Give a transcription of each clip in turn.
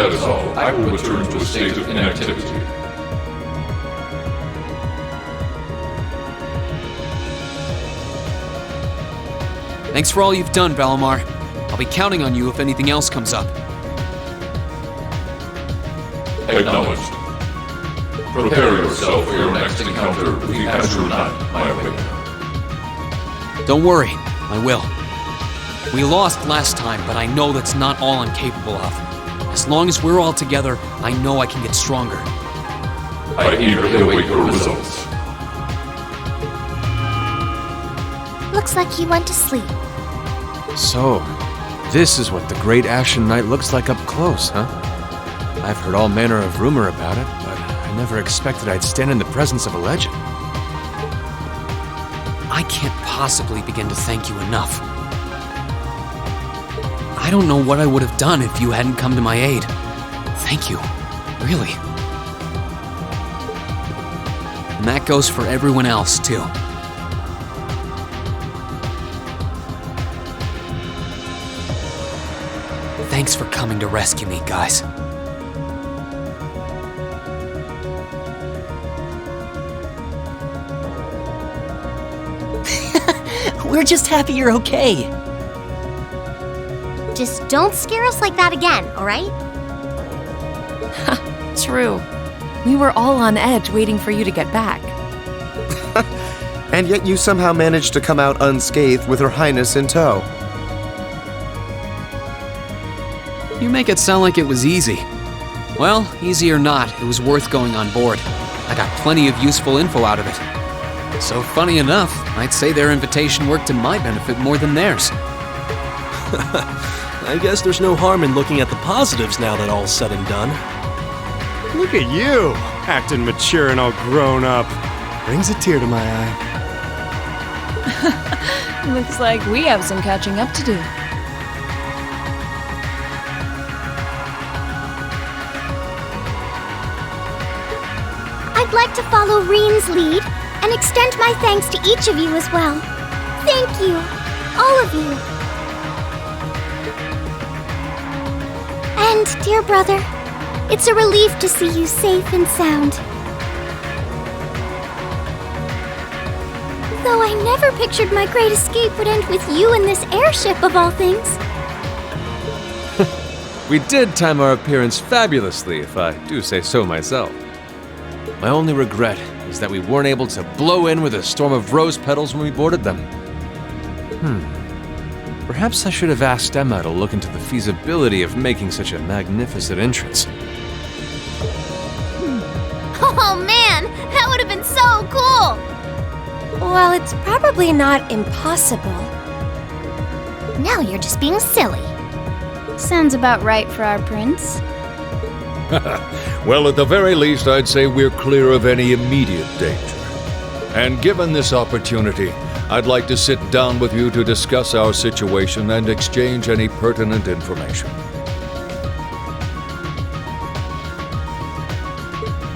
that is all, I will return to a state of inactivity. Thanks for all you've done, Valimar. I'll be counting on you if anything else comes up. Acknowledged. Prepare yourself for your next encounter with the Azure Knight, my awakener. Don't worry, I will. We lost last time, but I know that's not all I'm capable of. As long as we're all together, I know I can get stronger. I eagerly await your results. Looks like he went to sleep. So, this is what the Great Ashen Knight looks like up close, huh? I've heard all manner of rumor about it, but I never expected I'd stand in the presence of a legend. I can't possibly begin to thank you enough. I don't know what I would have done if you hadn't come to my aid. Thank you, really. And that goes for everyone else, too. Thanks for coming to rescue me, guys. We're just happy you're okay. Just don't scare us like that again, alright? True. We were all on edge waiting for you to get back. And yet you somehow managed to come out unscathed with Her Highness in tow. You make it sound like it was easy. Well, easy or not, it was worth going on board. I got plenty of useful info out of it. So funny enough, I'd say their invitation worked to my benefit more than theirs. I guess there's no harm in looking at the positives now that all's said and done. Look at you, acting mature and all grown up. Brings a tear to my eye. Looks like we have some catching up to do. I'd like to follow Rean's lead and extend my thanks to each of you as well. Thank you, all of you. And, dear brother, it's a relief to see you safe and sound. Though I never pictured my great escape would end with you in this airship of all things. We did time our appearance fabulously, if I do say so myself. My only regret is that we weren't able to blow in with a storm of rose petals when we boarded them. Perhaps I should have asked Emma to look into the feasibility of making such a magnificent entrance. Oh man, that would have been so cool! Well, it's probably not impossible. Now you're just being silly. Sounds about right for our prince. Well, at the very least, I'd say we're clear of any immediate danger. And given this opportunity, I'd like to sit down with you to discuss our situation and exchange any pertinent information.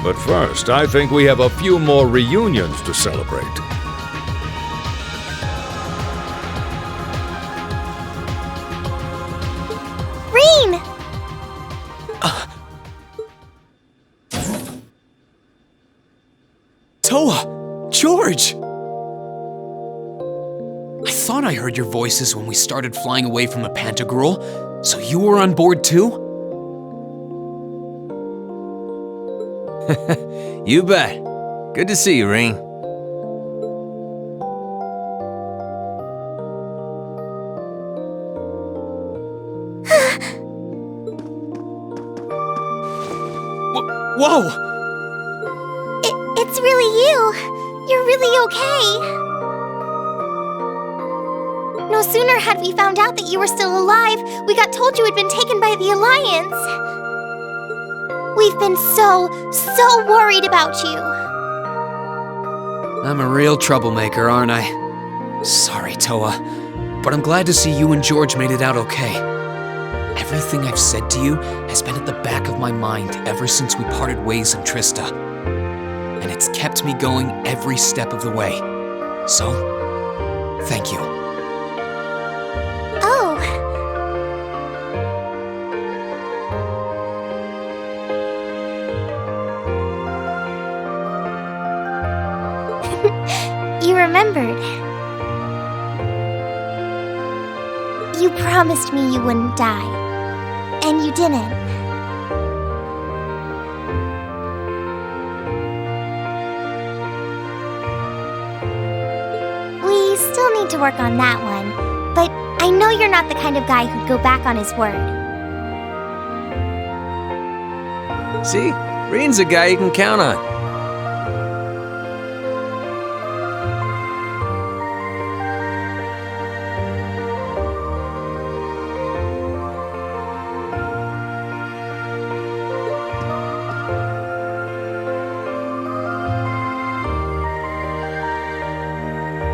But first, I think we have a few more reunions to celebrate. Rean! Toa! George! I thought I heard your voices when we started flying away from the Pantagruel, so you were on board too? You bet. Good to see you, Rean. Whoa! It's really you. You're really okay. No sooner had we found out that you were still alive, we got told you had been taken by the Alliance. We've been so worried about you. I'm a real troublemaker, aren't I? Sorry, Toa, but I'm glad to see you and George made it out okay. Everything I've said to you has been at the back of my mind ever since we parted ways in Trista. And it's kept me going every step of the way. So, thank you. Oh. remembered. You promised me you wouldn't die. And you didn't. We still need to work on that one, but I know you're not the kind of guy who'd go back on his word. See? Rean's a guy you can count on.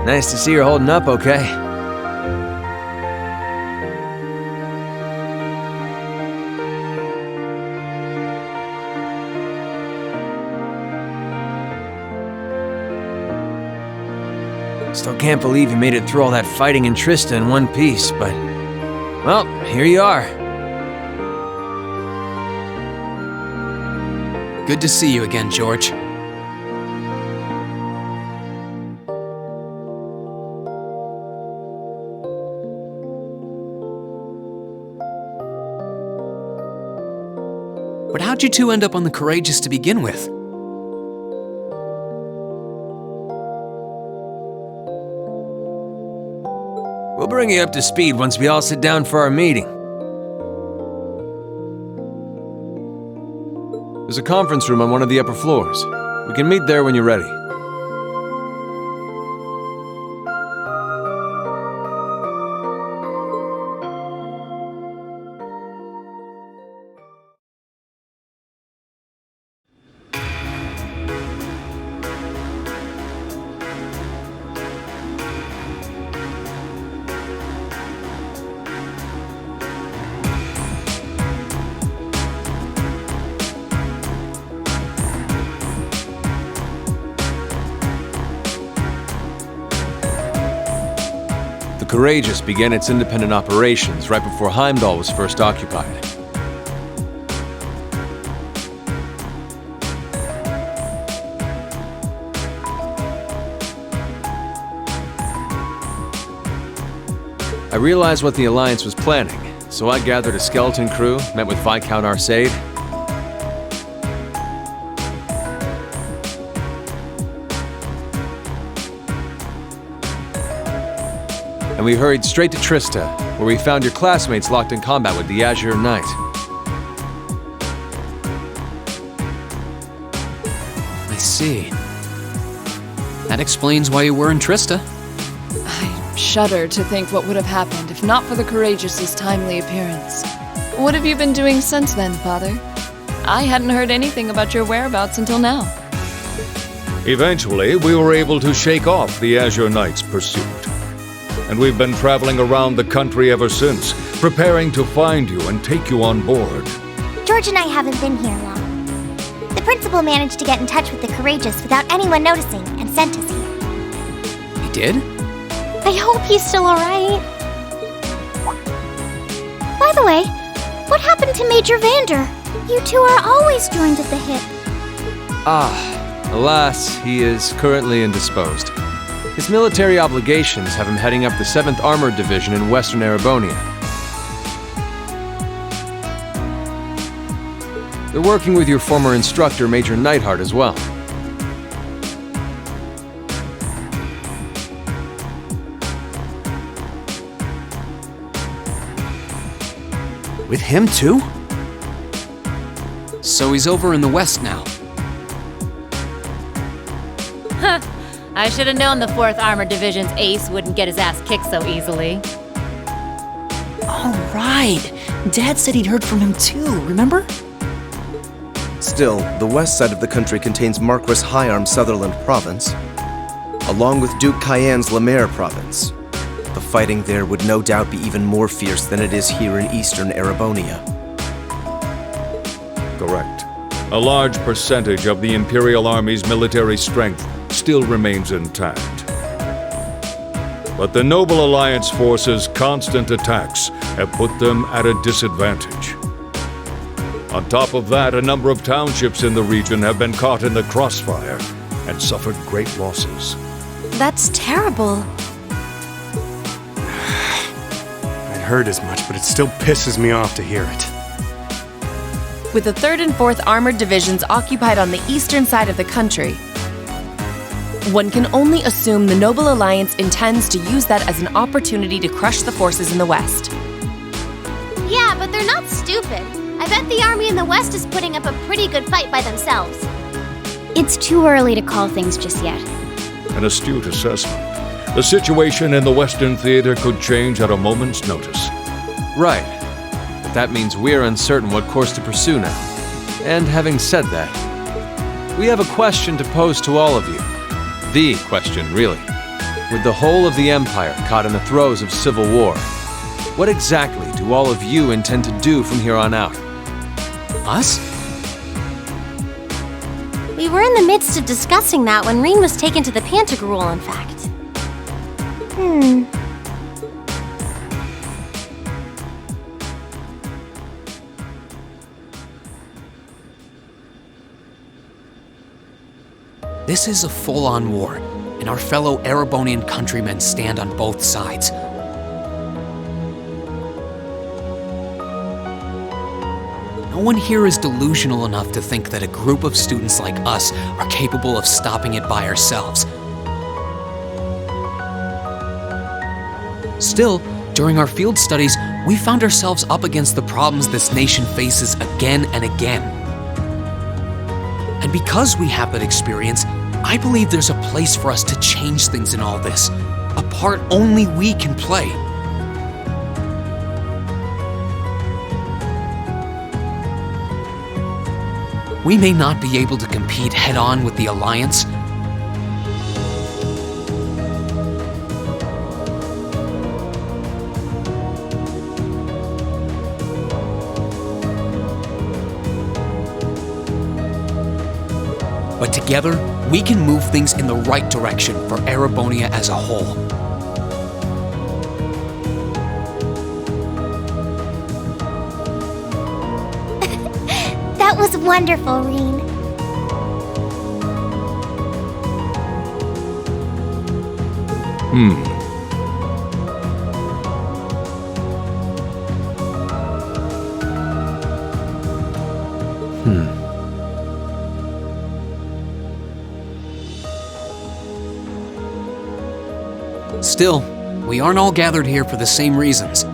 Nice to see you're holding up okay. Still can't believe you made it through all that fighting in Trista in one piece, but... well, here you are. Good to see you again, George. But how'd you two end up on the Courageous to begin with? We'll bring you up to speed once we all sit down for our meeting. There's a conference room on one of the upper floors. We can meet there when you're ready. The Courageous began its independent operations right before Heimdallr was first occupied. I realized what the Alliance was planning, so I gathered a skeleton crew, met with Viscount Arcade. And we hurried straight to Trista, where we found your classmates locked in combat with the Azure Knight. I see. That explains why you were in Trista. I shudder to think what would have happened if not for the Courageous's timely appearance. What have you been doing since then, Father? I hadn't heard anything about your whereabouts until now. Eventually, we were able to shake off the Azure Knight's pursuit. And we've been traveling around the country ever since, preparing to find you and take you on board. George and I haven't been here long. The principal managed to get in touch with the Courageous without anyone noticing and sent us here. He did? I hope he's still alright. By the way, what happened to Major Vander? You two are always joined at the hip. Alas, he is currently indisposed. His military obligations have him heading up the 7th Armored Division in western Erebonia. They're working with your former instructor, Major Neidhart, as well. With him too? So he's over in the west now. Huh. I should have known the 4th Armored Division's ace wouldn't get his ass kicked so easily. All right. Dad said he'd heard from him too, remember? Still, the west side of the country contains Marquis Hyarm's Sutherland province, along with Duke Cayenne's Lemaire province. The fighting there would no doubt be even more fierce than it is here in eastern Erebonia. Correct. A large percentage of the Imperial Army's military strength still remains intact. But the Noble Alliance forces' constant attacks have put them at a disadvantage. On top of that, a number of townships in the region have been caught in the crossfire and suffered great losses. That's terrible. I'd heard as much, but it still pisses me off to hear it. With the 3rd and 4th Armored Divisions occupied on the eastern side of the country, one can only assume the Noble Alliance intends to use that as an opportunity to crush the forces in the west. Yeah, but they're not stupid. I bet the army in the west is putting up a pretty good fight by themselves. It's too early to call things just yet. An astute assessment. The situation in the Western Theater could change at a moment's notice. Right. But that means we're uncertain what course to pursue now. And having said that, we have a question to pose to all of you. The question, really. With the whole of the Empire caught in the throes of civil war, what exactly do all of you intend to do from here on out? Us? We were in the midst of discussing that when Rean was taken to the Pantagruel, in fact. This is a full-on war, and our fellow Erebonian countrymen stand on both sides. No one here is delusional enough to think that a group of students like us are capable of stopping it by ourselves. Still, during our field studies, we found ourselves up against the problems this nation faces again and again. And because we have that experience, I believe there's a place for us to change things in all this, a part only we can play. We may not be able to compete head-on with the Alliance, but together, we can move things in the right direction for Erebonia as a whole. That was wonderful, Rean. Still, we aren't all gathered here for the same reasons.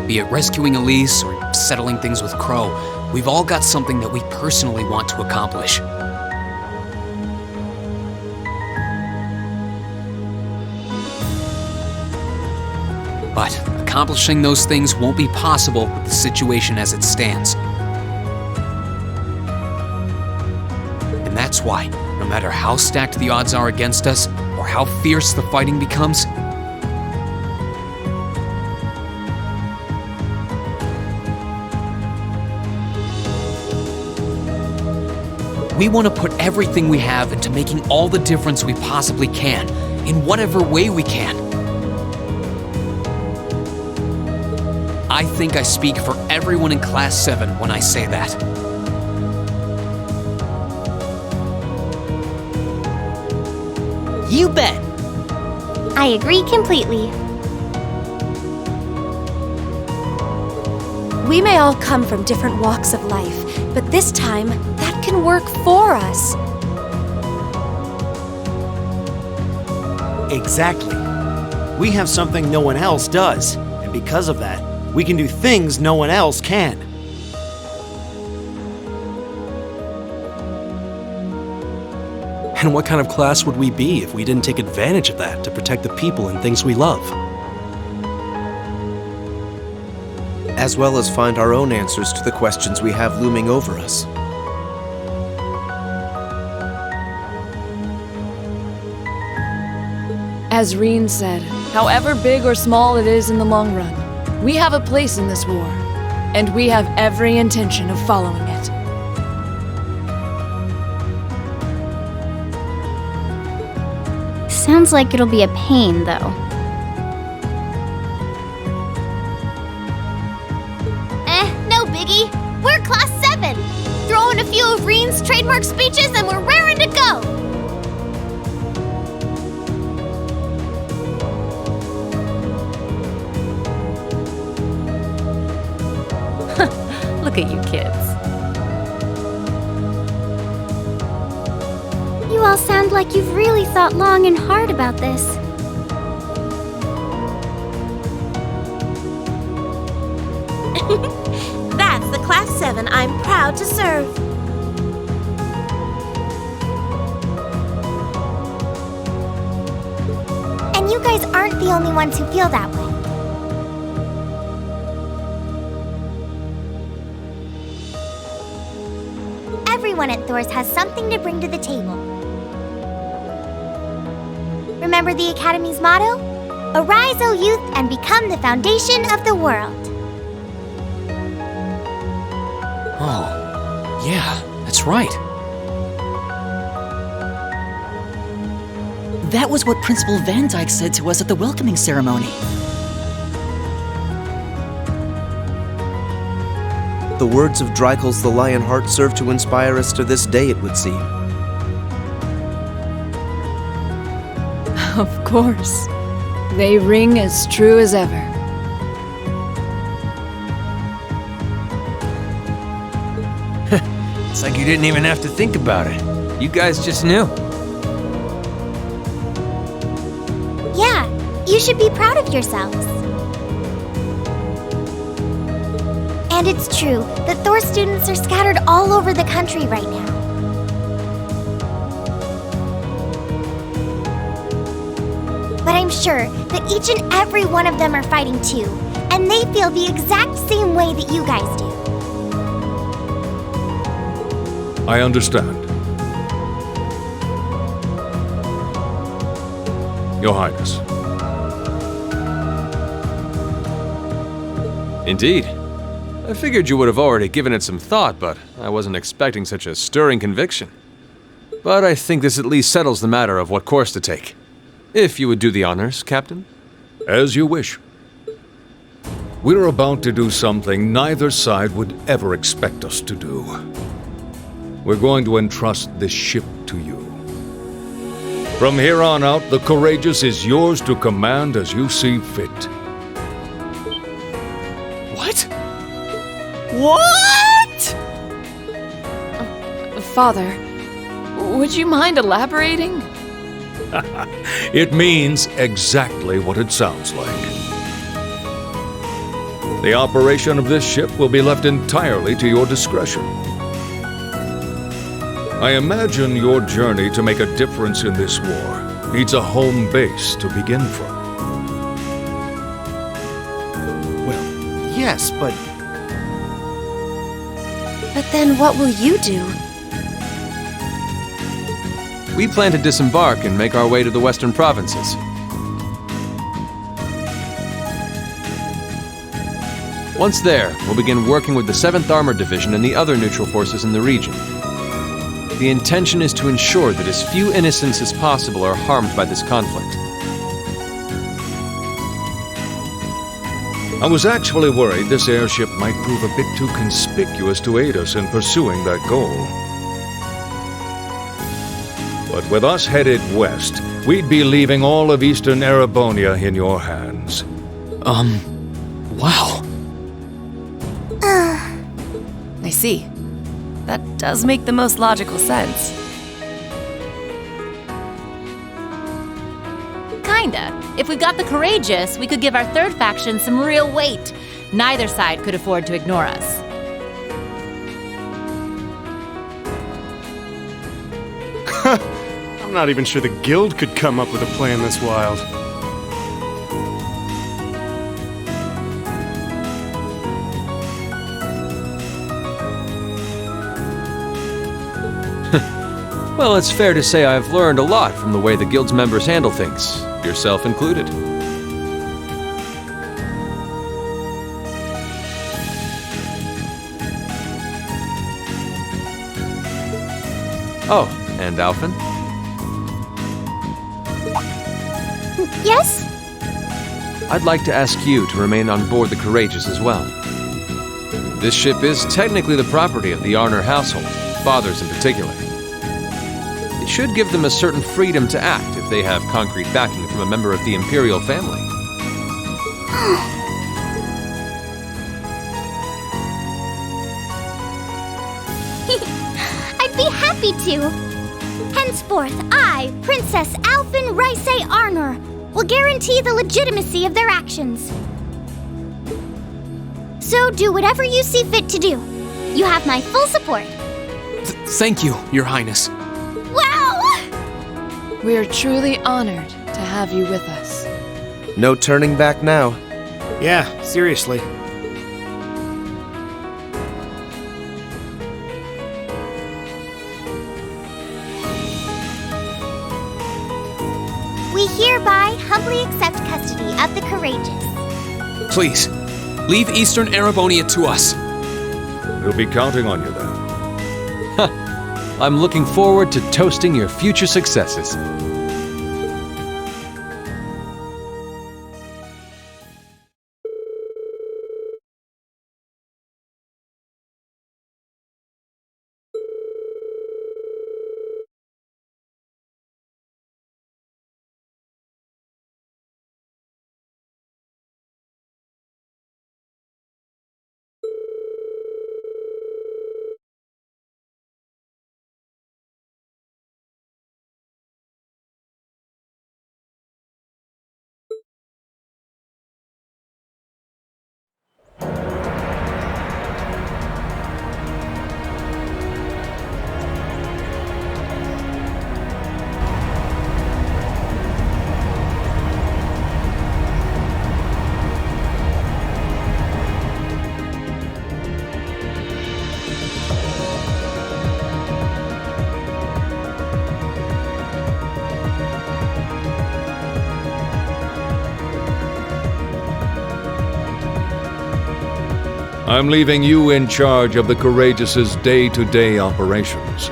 Be it rescuing Elise or settling things with Crow, we've all got something that we personally want to accomplish. But accomplishing those things won't be possible with the situation as it stands. And that's why, no matter how stacked the odds are against us, or how fierce the fighting becomes, we want to put everything we have into making all the difference we possibly can, in whatever way we can. I think I speak for everyone in Class 7 when I say that. You bet! I agree completely. We may all come from different walks of life, but this time, that can work for us. Exactly. We have something no one else does, and because of that, we can do things no one else can. And what kind of class would we be if we didn't take advantage of that to protect the people and things we love? As well as find our own answers to the questions we have looming over us. As Rean said, however big or small it is in the long run, we have a place in this war, and we have every intention of following it. Sounds like it'll be a pain, though. No biggie. We're Class 7. Rean's trademark speeches and we're raring to go! Look at you kids. You all sound like you've really thought long and hard about this. That's the Class VII I'm proud to serve. And you guys aren't the only ones who feel that way. Everyone at Thor's has something to bring to the table. Remember the Academy's motto? Arise, O youth, and become the foundation of the world. Oh, yeah, that's right. That was what Principal Van Dyke said to us at the welcoming ceremony. The words of Drykel's the Lionheart serve to inspire us to this day, it would seem. Of course. They ring as true as ever. It's like you didn't even have to think about it. You guys just knew. Yeah, you should be proud of yourselves. And it's true that Thor students are scattered all over the country right now. But I'm sure that each and every one of them are fighting too, and they feel the exact same way that you guys do. I understand. Your Highness. Indeed. I figured you would have already given it some thought, but I wasn't expecting such a stirring conviction. But I think this at least settles the matter of what course to take. If you would do the honors, Captain. As you wish. We're about to do something neither side would ever expect us to do. We're going to entrust this ship to you. From here on out, the Courageous is yours to command as you see fit. What? What? Father, would you mind elaborating? It means exactly what it sounds like. The operation of this ship will be left entirely to your discretion. I imagine your journey to make a difference in this war needs a home base to begin from. Well, yes, but... But then what will you do? We plan to disembark and make our way to the western provinces. Once there, we'll begin working with the 7th Armored Division and the other neutral forces in the region. The intention is to ensure that as few innocents as possible are harmed by this conflict. I was actually worried this airship might prove a bit too conspicuous to aid us in pursuing that goal. But with us headed west, we'd be leaving all of eastern Erebonia in your hands. Wow. I see. That does make the most logical sense. Kinda. If we got the Courageous, we could give our third faction some real weight. Neither side could afford to ignore us. I'm not even sure the Guild could come up with a plan this wild. Well, it's fair to say I've learned a lot from the way the Guild's members handle things, yourself included. Oh, and Alphen? Yes? I'd like to ask you to remain on board the Courageous as well. This ship is technically the property of the Arner household, fathers in particular. It should give them a certain freedom to act if they have concrete backing from a member of the Imperial family. I'd be happy to. Henceforth, I, Princess Alphen Rice Arnor, will guarantee the legitimacy of their actions. So do whatever you see fit to do. You have my full support. Thank you, Your Highness. Wow! We are truly honored to have you with us. No turning back now. Yeah, seriously. We hereby humbly accept custody of the courageous. Please, leave Eastern Erebonia to us. We'll be counting on you then. I'm looking forward to toasting your future successes. I'm leaving you in charge of the Courageous' day-to-day operations.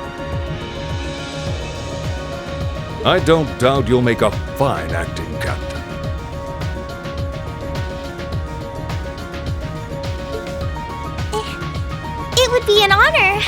I don't doubt you'll make a fine acting captain. It would be an honor.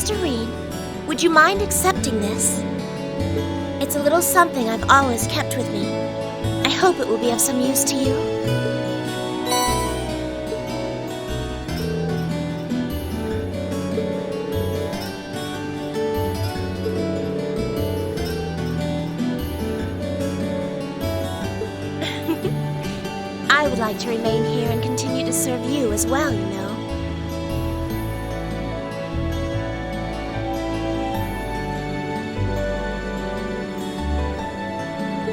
Mr. Rean, would you mind accepting this? It's a little something I've always kept with me. I hope it will be of some use to you. I would like to remain here and continue to serve you as well, you know.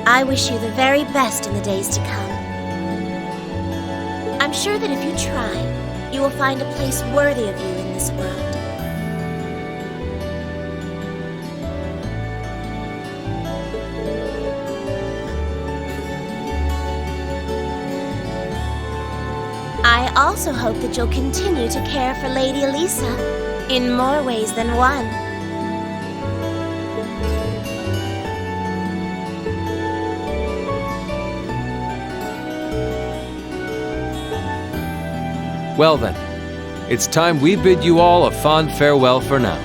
I wish you the very best in the days to come. I'm sure that if you try, you will find a place worthy of you in this world. I also hope that you'll continue to care for Lady Elisa in more ways than one. Well then, it's time we bid you all a fond farewell for now.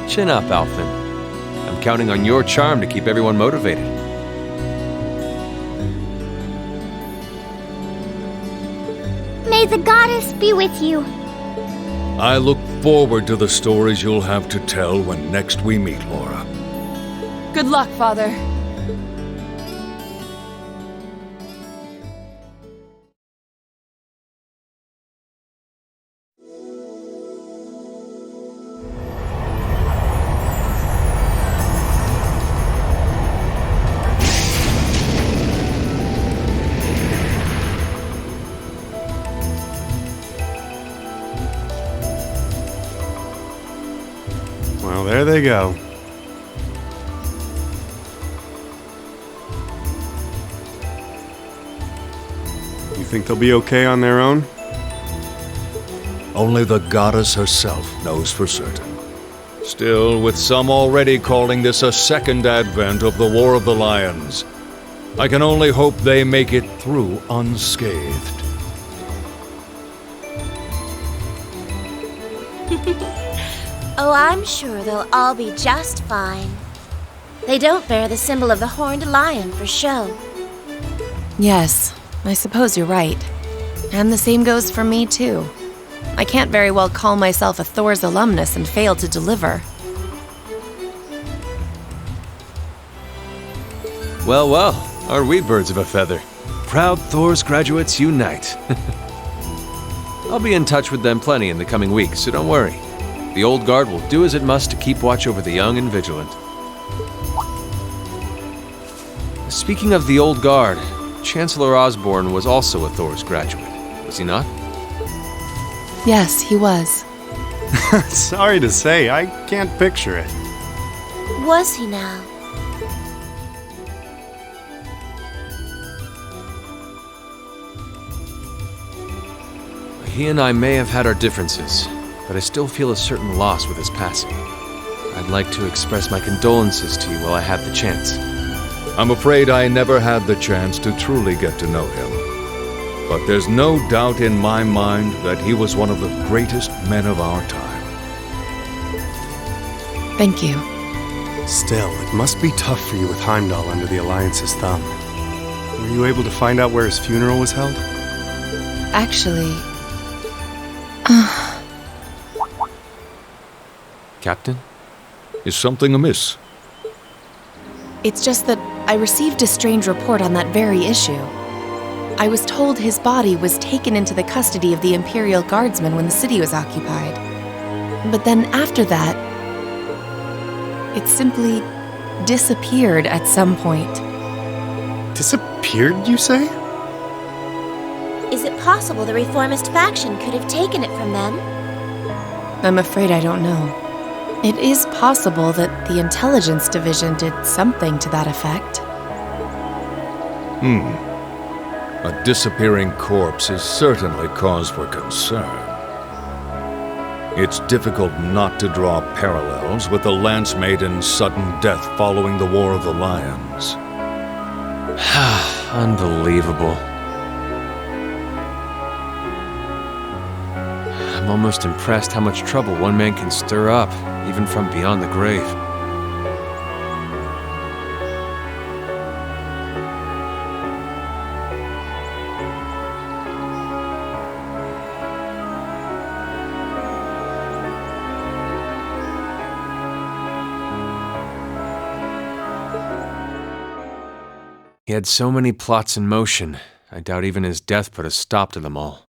Chin up, Alphen. I'm counting on your charm to keep everyone motivated. May the goddess be with you. I look forward to the stories you'll have to tell when next we meet, Laura. Good luck, Father. Well, there they go. You think they'll be okay on their own? Only the goddess herself knows for certain. Still, with some already calling this a second advent of the War of the Lions, I can only hope they make it through unscathed. Oh, I'm sure they'll all be just fine. They don't bear the symbol of the horned lion for show. Yes, I suppose you're right. And the same goes for me, too. I can't very well call myself a Thor's alumnus and fail to deliver. Well, well, are we birds of a feather? Proud Thor's graduates unite. I'll be in touch with them plenty in the coming weeks, so don't worry. The old guard will do as it must to keep watch over the young and vigilant. Speaking of the old guard, Chancellor Osborne was also a Thor's graduate, was he not? Yes, he was. Sorry to say, I can't picture it. Was he now? He and I may have had our differences, but I still feel a certain loss with his passing. I'd like to express my condolences to you while I have the chance. I'm afraid I never had the chance to truly get to know him. But there's no doubt in my mind that he was one of the greatest men of our time. Thank you. Still, it must be tough for you with Heimdallr under the Alliance's thumb. Were you able to find out where his funeral was held? Actually... Captain? Is something amiss? It's just that I received a strange report on that very issue. I was told his body was taken into the custody of the Imperial Guardsmen when the city was occupied. But then after that, it simply disappeared at some point. Disappeared, you say? Is it possible the reformist faction could have taken it from them? I'm afraid I don't know. It is possible that the intelligence division did something to that effect. A disappearing corpse is certainly cause for concern. It's difficult not to draw parallels with the Lance Maiden's sudden death following the War of the Lions. Unbelievable. I'm almost impressed how much trouble one man can stir up, even from beyond the grave. He had so many plots in motion, I doubt even his death put a stop to them all.